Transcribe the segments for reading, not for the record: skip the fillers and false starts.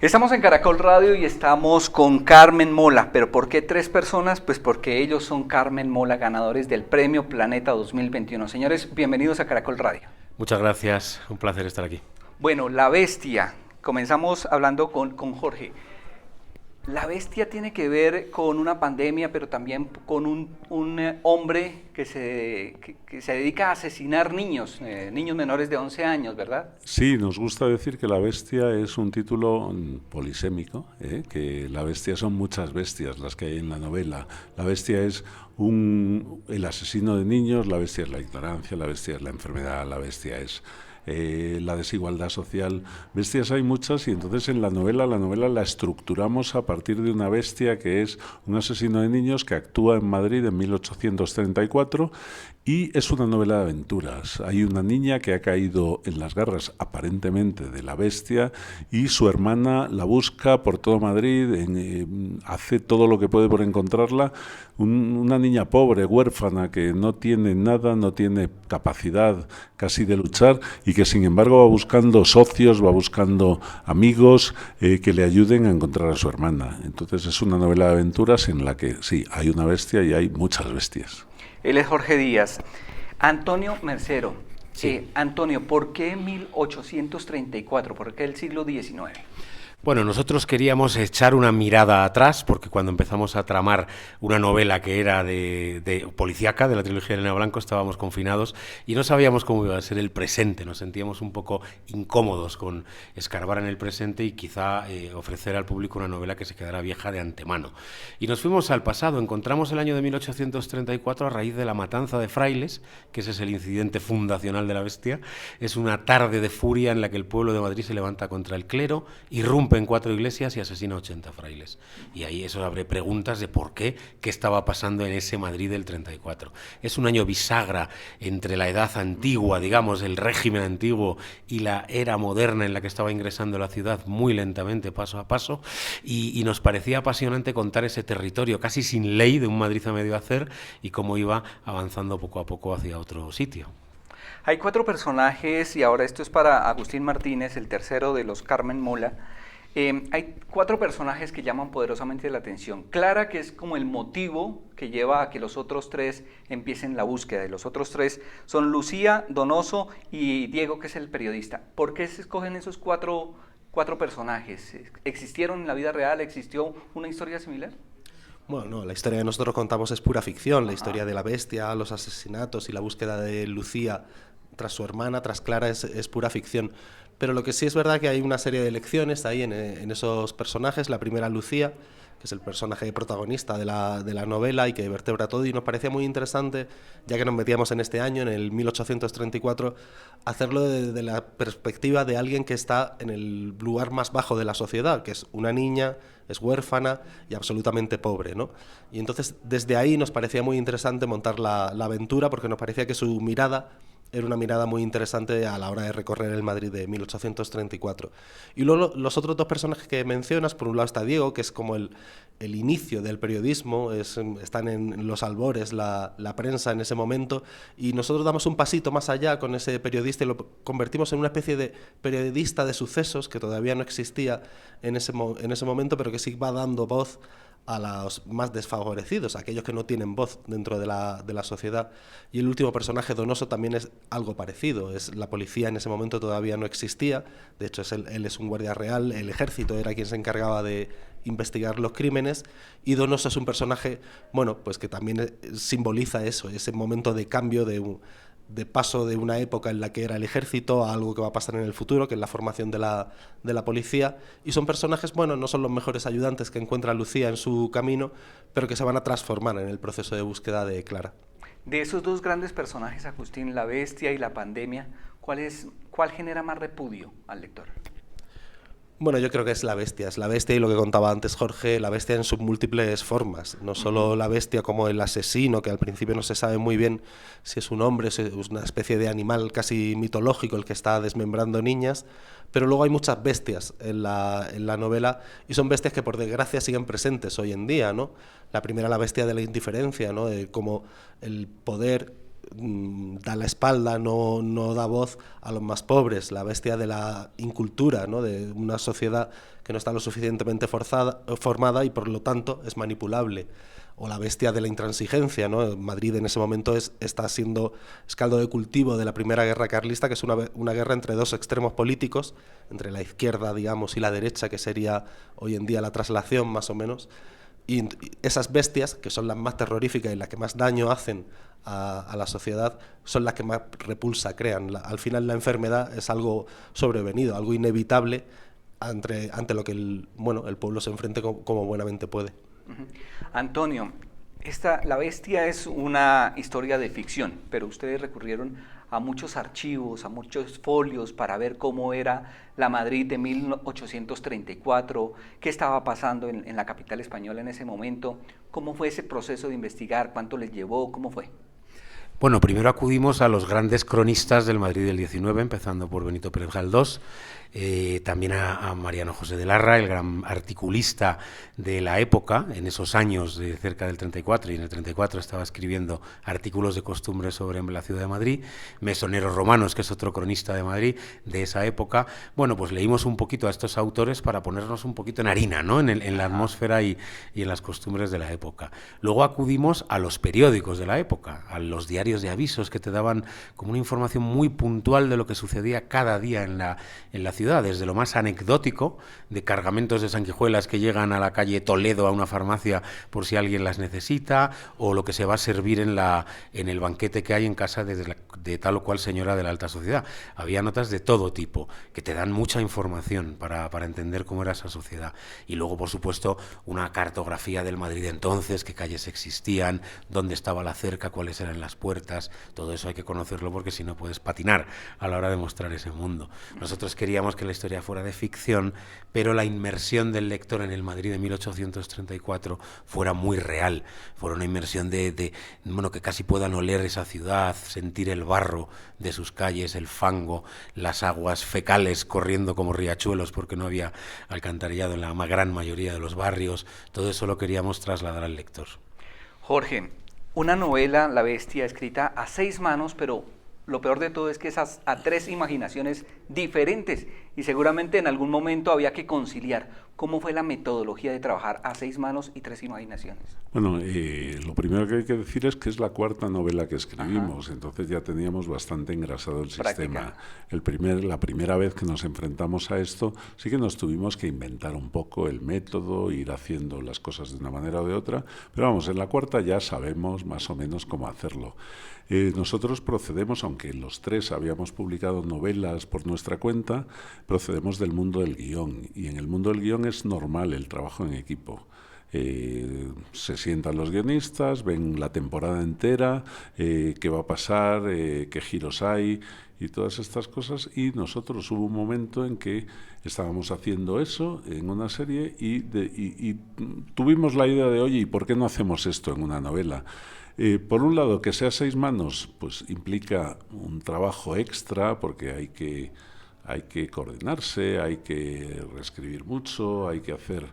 Estamos en Caracol Radio y estamos con Carmen Mola, pero ¿por qué tres personas? Pues porque ellos son Carmen Mola, ganadores del Premio Planeta 2021. Señores, bienvenidos a Caracol Radio. Muchas gracias, un placer estar aquí. Bueno, La Bestia, comenzamos hablando con Jorge. La Bestia tiene que ver con una pandemia, pero también con un hombre que se dedica a asesinar niños, niños menores de 11 años, ¿verdad? Sí, nos gusta decir que La Bestia es un título polisémico, que La Bestia son muchas bestias las que hay en la novela. La Bestia es el asesino de niños, la bestia es la ignorancia, la bestia es la enfermedad, la bestia es la desigualdad social. Bestias hay muchas y entonces en la novela la estructuramos a partir de una bestia que es un asesino de niños que actúa en Madrid en 1834 y es una novela de aventuras. Hay una niña que ha caído en las garras aparentemente de la bestia y su hermana la busca por todo Madrid, hace todo lo que puede por encontrarla. Una niña pobre, huérfana, que no tiene nada, no tiene capacidad casi de luchar y que sin embargo va buscando socios, va buscando amigos que le ayuden a encontrar a su hermana. Entonces es una novela de aventuras en la que sí, hay una bestia y hay muchas bestias. Él es Jorge Díaz. Antonio Mercero. Sí. Antonio, ¿por qué 1834? ¿Por qué el siglo XIX? Bueno, nosotros queríamos echar una mirada atrás, porque cuando empezamos a tramar una novela que era de policíaca, de la trilogía de Elena Blanco, estábamos confinados y no sabíamos cómo iba a ser el presente. Nos sentíamos un poco incómodos con escarbar en el presente y quizá ofrecer al público una novela que se quedara vieja de antemano. Y nos fuimos al pasado, encontramos el año de 1834 a raíz de la matanza de frailes, que ese es el incidente fundacional de La Bestia. Es una tarde de furia en la que el pueblo de Madrid se levanta contra el clero, irrumpe en 4 iglesias y asesina a 80 frailes. Y ahí eso abre preguntas de por qué estaba pasando en ese Madrid del 34. Es un año bisagra entre la edad antigua, digamos, el régimen antiguo, y la era moderna en la que estaba ingresando la ciudad muy lentamente, paso a paso, y nos parecía apasionante contar ese territorio casi sin ley de un Madrid a medio hacer y cómo iba avanzando poco a poco hacia otro sitio. Hay 4 personajes y ahora esto es para Agustín Martínez, el tercero de los Carmen Mola. Hay 4 personajes que llaman poderosamente la atención. Clara, que es como el motivo que lleva a que los otros 3 empiecen la búsqueda. Y los otros 3 son Lucía, Donoso y Diego, que es el periodista. ¿Por qué se escogen esos cuatro personajes? ¿Existieron en la vida real? ¿Existió una historia similar? Bueno, no, la historia que nosotros contamos es pura ficción. La historia de la bestia, los asesinatos y la búsqueda de Lucía tras su hermana, tras Clara, es pura ficción. Pero lo que sí es verdad que hay una serie de elecciones ahí en esos personajes. La primera, Lucía, que es el personaje protagonista de la novela y que vertebra todo, y nos parecía muy interesante, ya que nos metíamos en este año, en el 1834, hacerlo desde la perspectiva de alguien que está en el lugar más bajo de la sociedad, que es una niña, es huérfana y absolutamente pobre, ¿no? Y entonces desde ahí nos parecía muy interesante montar la aventura, porque nos parecía que su mirada era una mirada muy interesante a la hora de recorrer el Madrid de 1834. Y luego los otros 2 personajes que mencionas, por un lado está Diego, que es como el inicio del periodismo, están en los albores la prensa en ese momento, y nosotros damos un pasito más allá con ese periodista y lo convertimos en una especie de periodista de sucesos que todavía no existía en ese momento, pero que sí va dando voz a los más desfavorecidos, a aquellos que no tienen voz dentro de la sociedad. Y el último personaje, Donoso, también es algo parecido. La policía en ese momento todavía no existía, de hecho él es un guardia real, el ejército era quien se encargaba de investigar los crímenes, y Donoso es un personaje, bueno, pues que también simboliza eso, ese momento de cambio, de paso de una época en la que era el ejército a algo que va a pasar en el futuro, que es la formación de la policía, y son personajes, bueno, no son los mejores ayudantes que encuentra Lucía en su camino, pero que se van a transformar en el proceso de búsqueda de Clara. De esos 2 grandes personajes, Agustín, la bestia y la pandemia, ¿cuál genera más repudio al lector? Bueno, yo creo que es la bestia y lo que contaba antes Jorge, la bestia en sus múltiples formas, no solo la bestia como el asesino, que al principio no se sabe muy bien si es un hombre, si es una especie de animal casi mitológico el que está desmembrando niñas, pero luego hay muchas bestias en la novela, y son bestias que por desgracia siguen presentes hoy en día, ¿no? La primera, la bestia de la indiferencia, ¿no? Como el poder da la espalda, no da voz a los más pobres, la bestia de la incultura, ¿no? De una sociedad que no está lo suficientemente formada y por lo tanto es manipulable. O la bestia de la intransigencia, ¿no? Madrid en ese momento está siendo caldo de cultivo de la primera guerra carlista, que es una guerra entre dos extremos políticos, entre la izquierda, digamos, y la derecha, que sería hoy en día la traslación, más o menos. Y esas bestias, que son las más terroríficas y las que más daño hacen a la sociedad, son las que más repulsa crean. Al final la enfermedad es algo sobrevenido, algo inevitable ante lo que el pueblo se enfrente como buenamente puede. Antonio, La Bestia es una historia de ficción, pero ustedes recurrieron a muchos archivos, a muchos folios para ver cómo era la Madrid de 1834, qué estaba pasando en la capital española en ese momento, cómo fue ese proceso de investigar, cuánto les llevó, cómo fue. Bueno, primero acudimos a los grandes cronistas del Madrid del 19, empezando por Benito Pérez Galdós, también a Mariano José de Larra, el gran articulista de la época, en esos años de cerca del 34, y en el 34 estaba escribiendo artículos de costumbres sobre la ciudad de Madrid, Mesoneros Romanos, que es otro cronista de Madrid de esa época. Bueno, pues leímos un poquito a estos autores para ponernos un poquito en harina, ¿no? en la atmósfera y en las costumbres de la época. Luego acudimos a los periódicos de la época, a los diarios de avisos que te daban como una información muy puntual de lo que sucedía cada día en la ciudad, desde lo más anecdótico, de cargamentos de sanguijuelas que llegan a la calle Toledo a una farmacia por si alguien las necesita, o lo que se va a servir en el banquete que hay en casa de tal o cual señora de la alta sociedad. Había notas de todo tipo, que te dan mucha información para entender cómo era esa sociedad. Y luego, por supuesto, una cartografía del Madrid de entonces, qué calles existían, dónde estaba la cerca, cuáles eran las puertas. Todo eso hay que conocerlo porque si no puedes patinar a la hora de mostrar ese mundo. Nosotros queríamos que la historia fuera de ficción, pero la inmersión del lector en el Madrid de 1834 fuera muy real, fuera una inmersión que casi puedan oler esa ciudad, sentir el barro de sus calles, el fango, las aguas fecales corriendo como riachuelos porque no había alcantarillado en la gran mayoría de los barrios. Todo eso lo queríamos trasladar al lector. Jorge, una novela, La Bestia, escrita a 6 manos, pero lo peor de todo es que esas a 3 imaginaciones diferentes, y seguramente en algún momento había que conciliar. ¿Cómo fue la metodología de trabajar a 6 manos y 3 imaginaciones? Bueno, lo primero que hay que decir es que es la 4ª novela que escribimos. Ajá. Entonces ya teníamos bastante engrasado el sistema. La primera vez que nos enfrentamos a esto, sí que nos tuvimos que inventar un poco el método, ir haciendo las cosas de una manera o de otra, pero vamos, en la 4ª ya sabemos más o menos cómo hacerlo. Nosotros procedemos, aunque los 3 habíamos publicado novelas por nuestra cuenta, procedemos del mundo del guión, y en el mundo del guión es normal el trabajo en equipo. Se sientan los guionistas, ven la temporada entera, qué va a pasar, qué giros hay y todas estas cosas, y nosotros hubo un momento en que estábamos haciendo eso en una serie y tuvimos la idea de, oye, ¿y por qué no hacemos esto en una novela? Por un lado, que sea 6 manos, pues implica un trabajo extra porque hay que coordinarse, hay que reescribir mucho, hay que hacer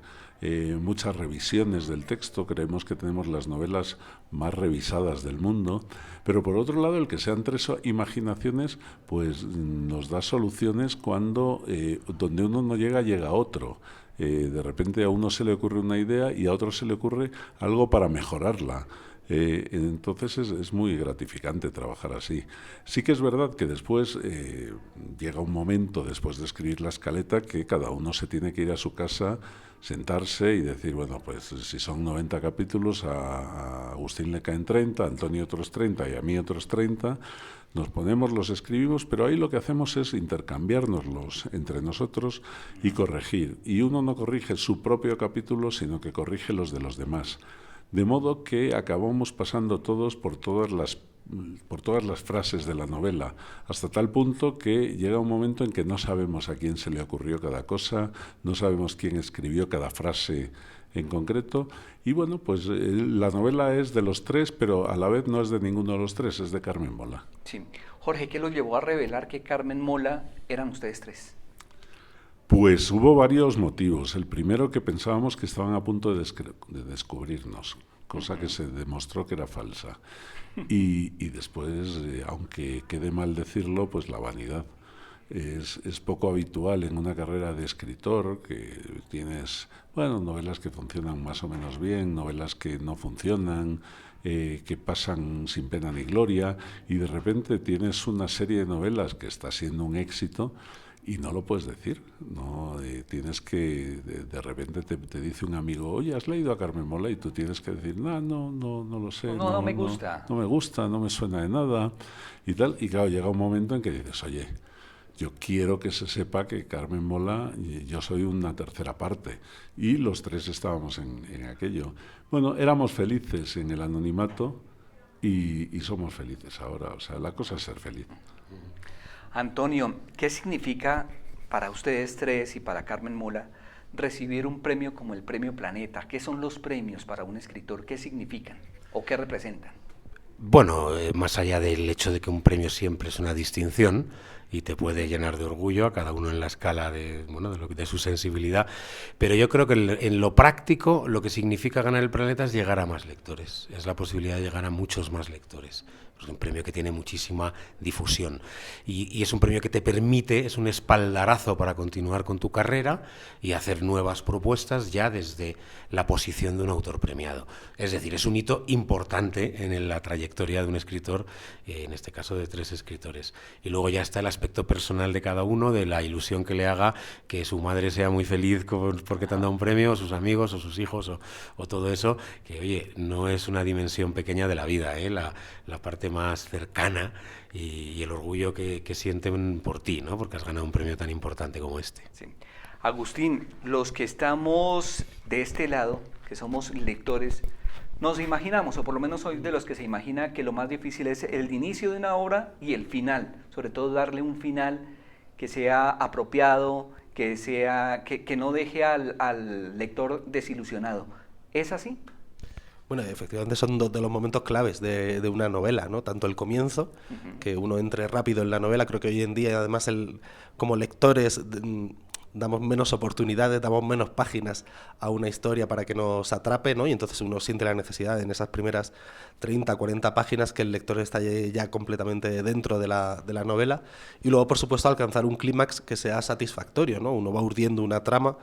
muchas revisiones del texto. Creemos que tenemos las novelas más revisadas del mundo, pero por otro lado, el que sean 3 imaginaciones, pues nos da soluciones cuando donde uno no llega, llega otro. De repente a uno se le ocurre una idea y a otro se le ocurre algo para mejorarla. Entonces es muy gratificante trabajar así. Sí que es verdad que después llega un momento, después de escribir la escaleta, que cada uno se tiene que ir a su casa, sentarse y decir, bueno, pues si son 90 capítulos, a Agustín le caen 30, a Antonio otros 30 y a mí otros 30, nos ponemos, los escribimos, pero ahí lo que hacemos es intercambiárnoslos entre nosotros y corregir. Y uno no corrige su propio capítulo, sino que corrige los de los demás. De modo que acabamos pasando todos por todas las frases de la novela, hasta tal punto que llega un momento en que no sabemos a quién se le ocurrió cada cosa, no sabemos quién escribió cada frase en concreto, y bueno, pues la novela es de los 3, pero a la vez no es de ninguno de los 3, es de Carmen Mola. Sí. Jorge, ¿qué los llevó a revelar que Carmen Mola eran ustedes 3? Pues hubo varios motivos. El primero, que pensábamos que estaban a punto de descubrirnos. cosa que se demostró que era falsa. Y después, aunque quede mal decirlo, pues la vanidad. Es poco habitual en una carrera de escritor que tienes, bueno, novelas que funcionan más o menos bien, novelas que no funcionan, que pasan sin pena ni gloria, y de repente tienes una serie de novelas que está siendo un éxito y no lo puedes decir, no tienes que, de repente te dice un amigo, oye, ¿has leído a Carmen Mola? Y tú tienes que decir, no lo sé, No me gusta. No me gusta, no me suena de nada, y tal, y claro, llega un momento en que dices, oye, yo quiero que se sepa que Carmen Mola, yo soy una tercera parte, y los tres estábamos en aquello. Bueno, éramos felices en el anonimato y somos felices ahora, o sea, la cosa es ser feliz. Antonio, ¿qué significa para ustedes tres y para Carmen Mola recibir un premio como el Premio Planeta? ¿Qué son los premios para un escritor? ¿Qué significan o qué representan? Bueno, más allá del hecho de que un premio siempre es una distinción y te puede llenar de orgullo a cada uno en la escala de, bueno, de su sensibilidad, pero yo creo que en lo práctico lo que significa ganar el Planeta es llegar a más lectores, es la posibilidad de llegar a muchos más lectores. Es un premio que tiene muchísima difusión y es un premio que te permite, es un espaldarazo para continuar con tu carrera y hacer nuevas propuestas ya desde la posición de un autor premiado. Es decir, es un hito importante en la trayectoria de un escritor, en este caso de tres escritores. Y luego ya está el aspecto personal de cada uno, de la ilusión que le haga que su madre sea muy feliz porque te han dado un premio, o sus amigos, o sus hijos, o todo eso, que oye, no es una dimensión pequeña de la vida, la parte más cercana y el orgullo que sienten por ti, ¿no? Porque has ganado un premio tan importante como este. Sí. Agustín, los que estamos de este lado, que somos lectores, nos imaginamos, o por lo menos soy de los que se imagina que lo más difícil es el inicio de una obra y el final, sobre todo darle un final que sea apropiado, que no deje al lector desilusionado. ¿Es así? Bueno, efectivamente son dos de los momentos claves de una novela, ¿no? Tanto el comienzo, que uno entre rápido en la novela, creo que hoy en día además como lectores damos menos oportunidades, damos menos páginas a una historia para que nos atrape, ¿no? Y entonces uno siente la necesidad en esas primeras 30, 40 páginas que el lector está ya completamente dentro de la novela, y luego, por supuesto, alcanzar un clímax que sea satisfactorio, ¿no? Uno va urdiendo una trama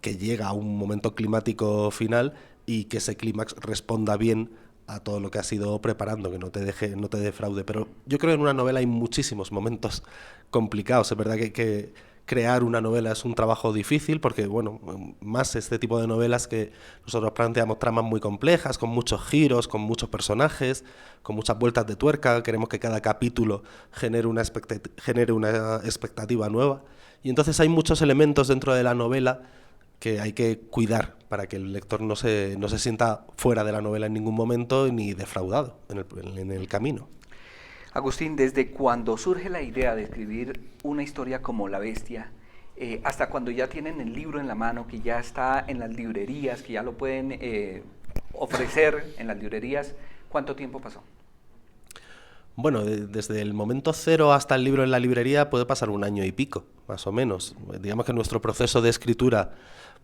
que llega a un momento climático final y que ese clímax responda bien a todo lo que has ido preparando, que no te defraude. Pero yo creo que en una novela hay muchísimos momentos complicados. Es verdad que crear una novela es un trabajo difícil porque, bueno, más este tipo de novelas que nosotros planteamos tramas muy complejas, con muchos giros, con muchos personajes, con muchas vueltas de tuerca. Queremos que cada capítulo genere una expectativa nueva. Y entonces hay muchos elementos dentro de la novela que hay que cuidar para que el lector no se sienta fuera de la novela en ningún momento ni defraudado en el camino. Agustín, desde cuando surge la idea de escribir una historia como La Bestia, hasta cuando ya tienen el libro en la mano, que ya está en las librerías, que ya lo pueden ofrecer en las librerías, ¿cuánto tiempo pasó? Bueno, desde el momento cero hasta el libro en la librería puede pasar 1 año y pico, más o menos. Digamos que nuestro proceso de escritura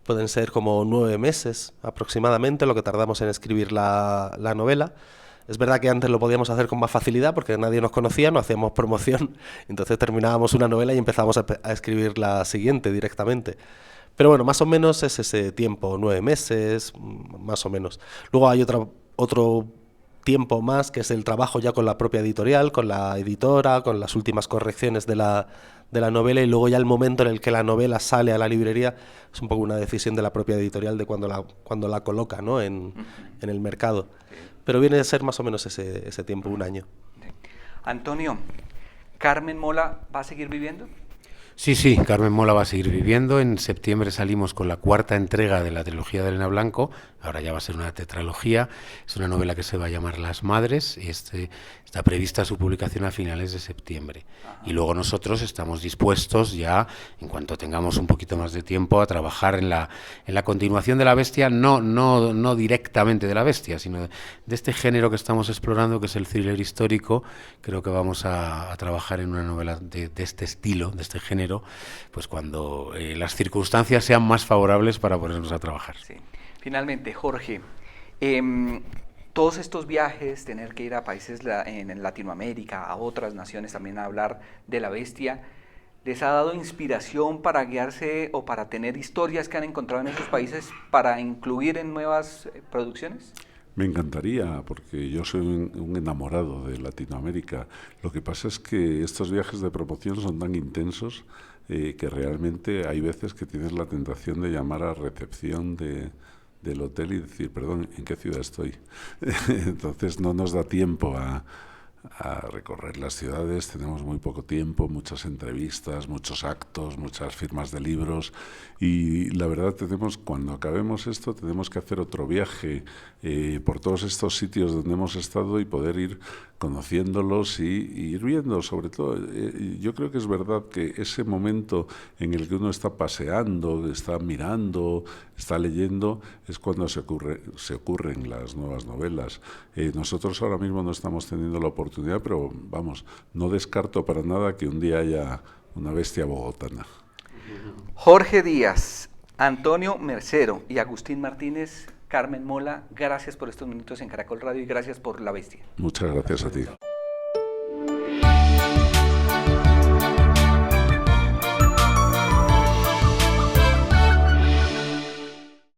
pueden ser como 9 meses aproximadamente, lo que tardamos en escribir la novela. Es verdad que antes lo podíamos hacer con más facilidad porque nadie nos conocía, no hacíamos promoción, entonces terminábamos una novela y empezábamos a escribir la siguiente directamente. Pero bueno, más o menos es ese tiempo, 9 meses, más o menos. Luego hay otro tiempo más, que es el trabajo ya con la propia editorial, con la editora, con las últimas correcciones de la novela, y luego ya el momento en el que la novela sale a la librería es un poco una decisión de la propia editorial de cuando la coloca, ¿no? en el mercado. Pero viene a ser más o menos ese tiempo, 1 año. Antonio, ¿Carmen Mola va a seguir viviendo? Sí, Carmen Mola va a seguir viviendo. En septiembre salimos con la 4ª entrega de la trilogía de Elena Blanco. Ahora ya va a ser una tetralogía. Es una novela que se va a llamar Las Madres y está prevista su publicación a finales de septiembre. Ajá. Y luego nosotros estamos dispuestos ya, en cuanto tengamos un poquito más de tiempo, a trabajar en la continuación de La Bestia, no directamente de La Bestia, sino de este género que estamos explorando, que es el thriller histórico. Creo que vamos a trabajar en una novela de este estilo, de este género, pues cuando las circunstancias sean más favorables para ponernos a trabajar. Sí. Finalmente, Jorge, Todos estos viajes, tener que ir a países en Latinoamérica, a otras naciones también a hablar de la bestia, ¿les ha dado inspiración para guiarse o para tener historias que han encontrado en esos países para incluir en nuevas producciones? Me encantaría, porque yo soy un enamorado de Latinoamérica. Lo que pasa es que estos viajes de promoción son tan intensos que realmente hay veces que tienes la tentación de llamar a recepción del hotel y decir, perdón, ¿en qué ciudad estoy? Entonces no nos da tiempo a recorrer las ciudades, tenemos muy poco tiempo, muchas entrevistas, muchos actos, muchas firmas de libros y la verdad cuando acabemos esto tenemos que hacer otro viaje por todos estos sitios donde hemos estado y poder ir conociéndolos y ir viendo, sobre todo, yo creo que es verdad que ese momento en el que uno está paseando, está mirando, está leyendo, es cuando se ocurren las nuevas novelas. Nosotros ahora mismo no estamos teniendo la oportunidad, pero vamos, no descarto para nada que un día haya una bestia bogotana. Jorge Díaz, Antonio Mercero y Agustín Martínez, Carmen Mola, gracias por estos minutos en Caracol Radio y gracias por La Bestia. Muchas gracias a ti.